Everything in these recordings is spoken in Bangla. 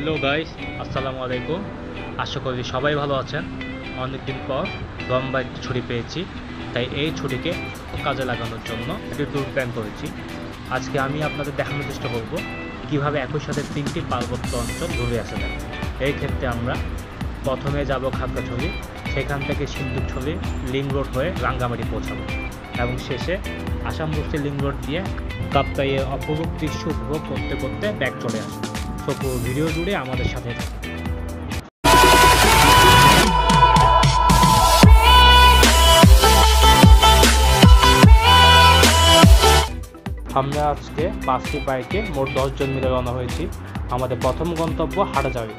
হ্যালো গাইস, আসসালামু আলাইকুম। আশা করি সবাই ভালো আছেন। অনেকদিন পর লম্বা একটি ছুটি পেয়েছি, তাই এই ছুটিকে কাজে লাগানোর জন্য একটি ট্যুর প্ল্যান করেছি। আজকে আমি আপনাদের দেখানোর চেষ্টা করব কিভাবে একই সাথে তিনটি পার্বত্য অঞ্চল ঘুরে আসা যায়। এই ক্ষেত্রে আমরা প্রথমে যাব খাগড়াছড়ি, সেখান থেকে সিন্ধুকছড়ি লিং রোড হয়ে রাঙ্গামাটি পৌঁছাবো এবং শেষে আসাম বস্তি লিং রোড দিয়ে কাপ্তাইয়ের অপরূপ দৃশ্য উপভোগ করতে করতে ব্যাক চলে আসবো। তো পুরো ভিডিও জুড়ে আমাদের সাথে থাকুন। আমরা আজকে 5টি বাইকে মোট 10 জন মিলে রওনা হয়েছি। আমাদের প্রথম গন্তব্য হাটাজারি।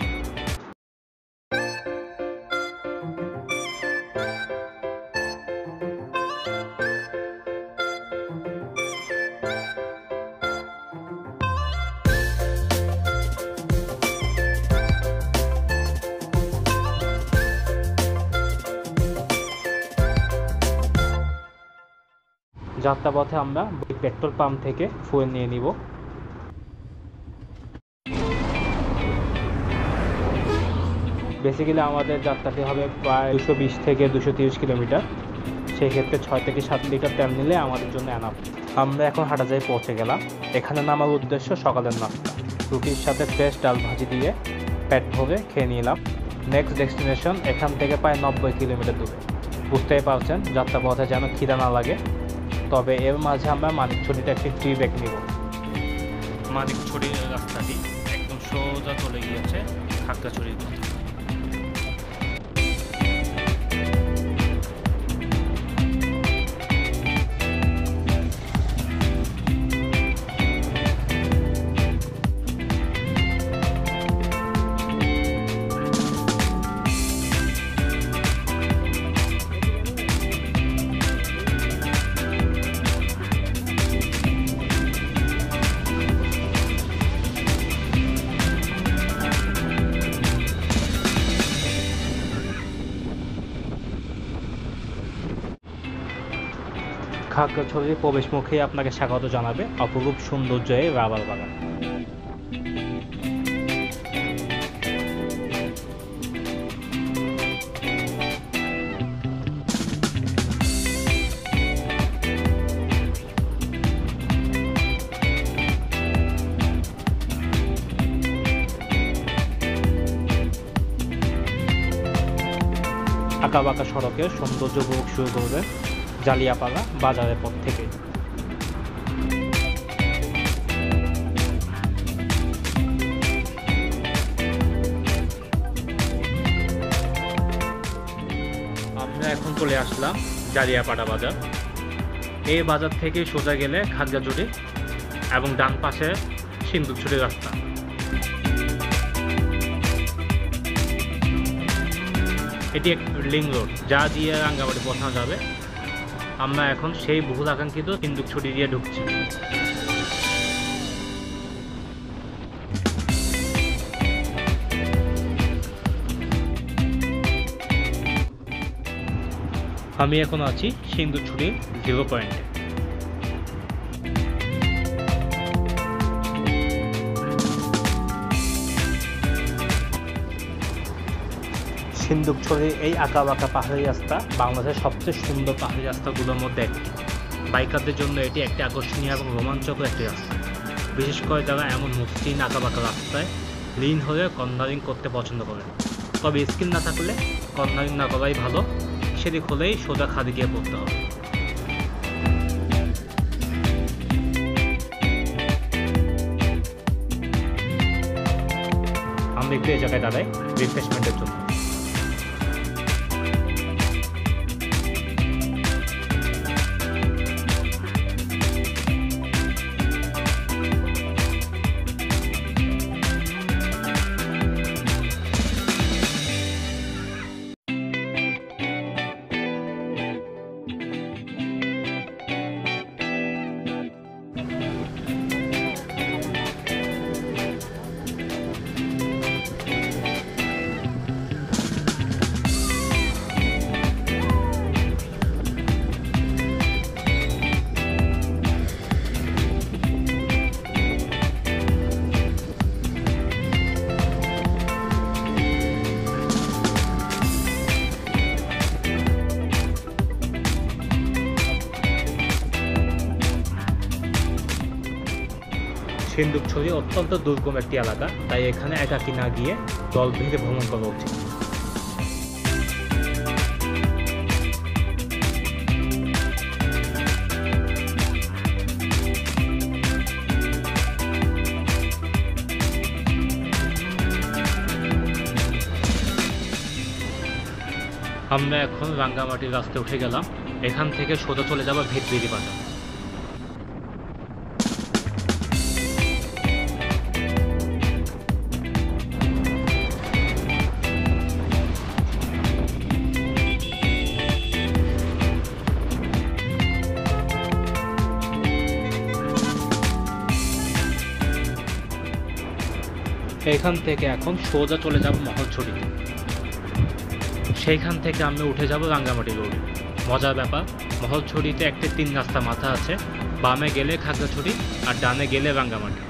যাত্রাপথে আমরা পেট্রোল পাম্প থেকে ফুয়েল নিয়ে নিব। বেসিক্যালি আমাদের যাত্রাটি হবে প্রায় 220 থেকে 230 কিলোমিটার। সেই ক্ষেত্রে 6 থেকে 7 লিটার তেল নিলে আমাদের জন্য এনাফ। আমরা এখন হাটাজারি পৌঁছে গেলাম। এখানে নামার উদ্দেশ্য সকালের নাস্তা, রুটির সাথে ফ্রেশ ডাল ভাজি দিয়ে পেট ভরে খেয়ে নিলাম। নেক্সট ডেস্টিনেশন এখান থেকে প্রায় 90 কিলোমিটার দূরে। বুঝতেই পারছেন যাত্রাপথে যেন খিদা না লাগে। তবে এর মাঝে আমরা মানিকছড়িতে একটি ট্রি ব্রেক নিব। মানিকছড়ির রাস্তাটি একদম সোজা চলে গিয়েছে খাগড়াছড়ির পথে। খাগড়াছড়ির প্রবেশ মুখে আপনাকে স্বাগত জানাবে অপরূপ সৌন্দর্য এই রাবার বাগান। আঁকাবাঁকা সড়কের সৌন্দর্য উপভোগ শুরু করবে জালিয়াপাড়া বাজারের পর থেকে। আমরা এখন চলে আসলাম জালিয়াপাড়া বাজার। এই বাজার থেকে সোজা গেলে খাগড়াছড়ি এবং ডান পাশে সিন্ধুকছড়ি রাস্তা। এটি এক লিং রোড যা দিয়ে রাঙ্গামাটি পৌঁছানো যাবে। আমরা এখন সেই বহুল আকাঙ্ক্ষিত সিন্ধুকছড়ি দিয়ে ঢুকছি। আমি এখন আছি সিন্ধুকছড়ির 0 পয়েন্টে। সিন্ধুকছড়ির এই আঁকাবাঁকা পাহাড়ি রাস্তা বাংলাদেশের সবচেয়ে সুন্দর পাহাড়ি রাস্তাগুলোর মধ্যে একটি। বাইকারদের জন্য এটি একটি আকর্ষণীয় এবং রোমাঞ্চকর একটি রাস্তা, বিশেষ করে যারা এমন মসৃণ আঁকাবাঁকা রাস্তায় লিন হয়ে কর্নারিং করতে পছন্দ করেন। তবে স্কিল না থাকলে কর্নারিং না করাই ভালো, সেদিক হলেই সোজা খাদে গিয়ে পড়তে হবে। আমরা একটু এই জায়গায় দাঁড়াই রিফ্রেশমেন্টের জন্য। সিন্দুকছড়ি অত্যন্ত দুর্গম একটি এলাকা, তাই এখানে একাকী না গিয়ে দল বেঁধে ভ্রমণ করা উচিত। আমরা এখন রাঙ্গামাটির রাস্তায় উঠে গেলাম। এখান থেকে সোজা চলে যাব ভেদবেদি বাজার। এখান থেকে এখন সোজা চলে যাব মহলছড়িতে। সেইখান থেকে আমি উঠে যাব রাঙ্গামাটি রোডে। মজার ব্যাপার, মহলছড়িতে একটি 3 রাস্তা মাথা আছে। বামে গেলে খাগড়াছড়ি আর ডানে গেলে রাঙ্গামাটি।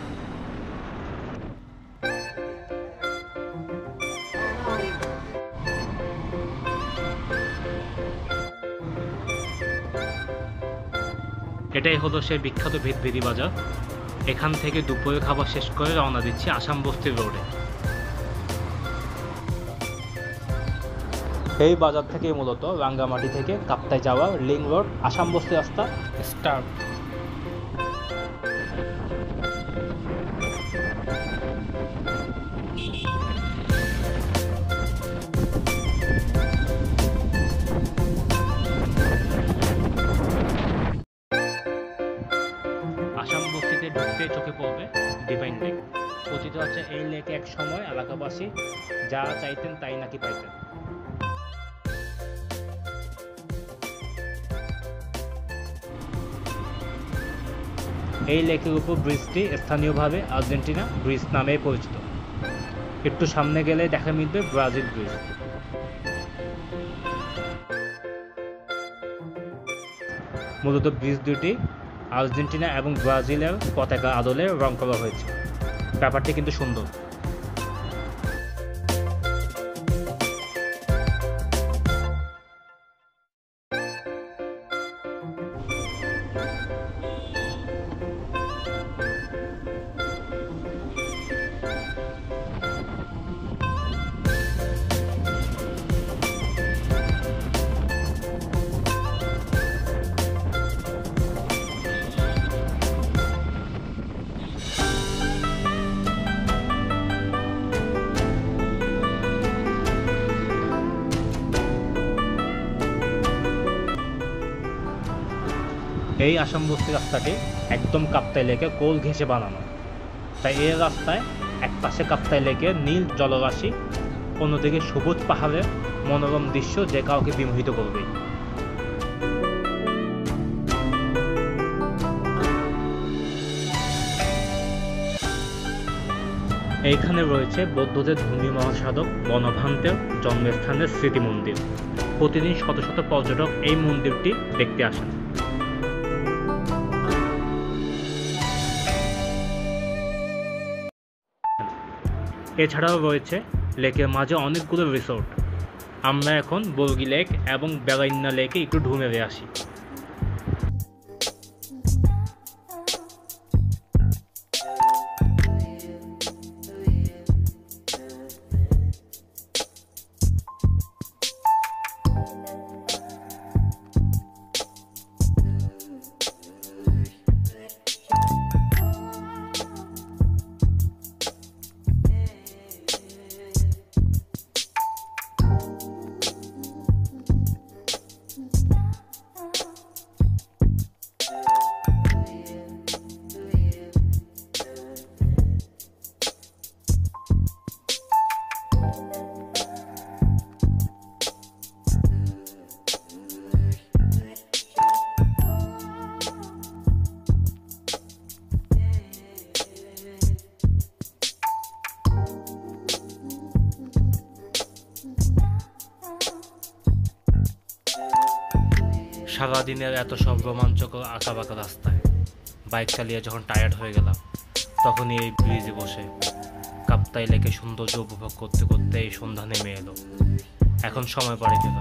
এটাই হলো সেই বিখ্যাত ভেদবেদি বাজার। এখান থেকে দুপুরে খাবার শেষ করে রওনা দিচ্ছি আসাম বস্তি রোডে। এই বাজার থেকে মূলত রাঙ্গামাটি থেকে কাপ্তাই যাওয়া লিং রোড আসাম বস্তি রাস্তা স্টার্ট। আসাম বস্তিতে ঢুকতে চোখে পড়বে ডিভাইন লেক। কথিত আছে এই লেকে এক সময় এলাকাবাসী যা চাইতেন তাই নাকি পাইতেন। এই লেকের উপর ব্রিজটি স্থানীয়ভাবে আর্জেন্টিনা ব্রিজ নামে পরিচিত। একটু সামনে গেলে দেখা মিলবে ব্রাজিল ব্রিজ। মূলত ব্রিজ দুটি আর্জেন্টিনা এবং ব্রাজিলের পতাকা আদলে রং করা হয়েছে। ব্যাপারটি কিন্তু সুন্দর। এই আসাম বস্তি রাস্তাটি একদম কাপ্তাই লেকে কোল ঘেঁষে বানানো, তাই এই রাস্তায় এক পাশে কাপ্তাই লেকের নীল জলরাশি, অন্যদিকে সবুজ পাহাড়ের মনোরম দৃশ্য যে কাউকে বিমোহিত করবে। এইখানে রয়েছে বৌদ্ধদের ধর্মীয় মহাসাধক বনভান্তের জন্মস্থানের স্মৃতি মন্দির। প্রতিদিন শত শত পর্যটক এই মন্দিরটি দেখতে আসেন। এছাড়াও রয়েছে লেকের মাঝে অনেকগুলো রিসোর্ট। আমরা এখন বর্গি লেক এবং বেলাইন্না লেকে একটু ঢু মেরে আসি। সারাদিনের এত সব রোমাঞ্চকর আঁকাবাঁকা রাস্তায় বাইক চালিয়ে যখন টায়ার্ড হয়ে গেলাম, তখনই এই ব্রিজে বসে কাপ্তাই লেকে সৌন্দর্য উপভোগ করতে করতে এই সন্ধ্যা নেমে এলো। এখন সময় পড়ে গেল।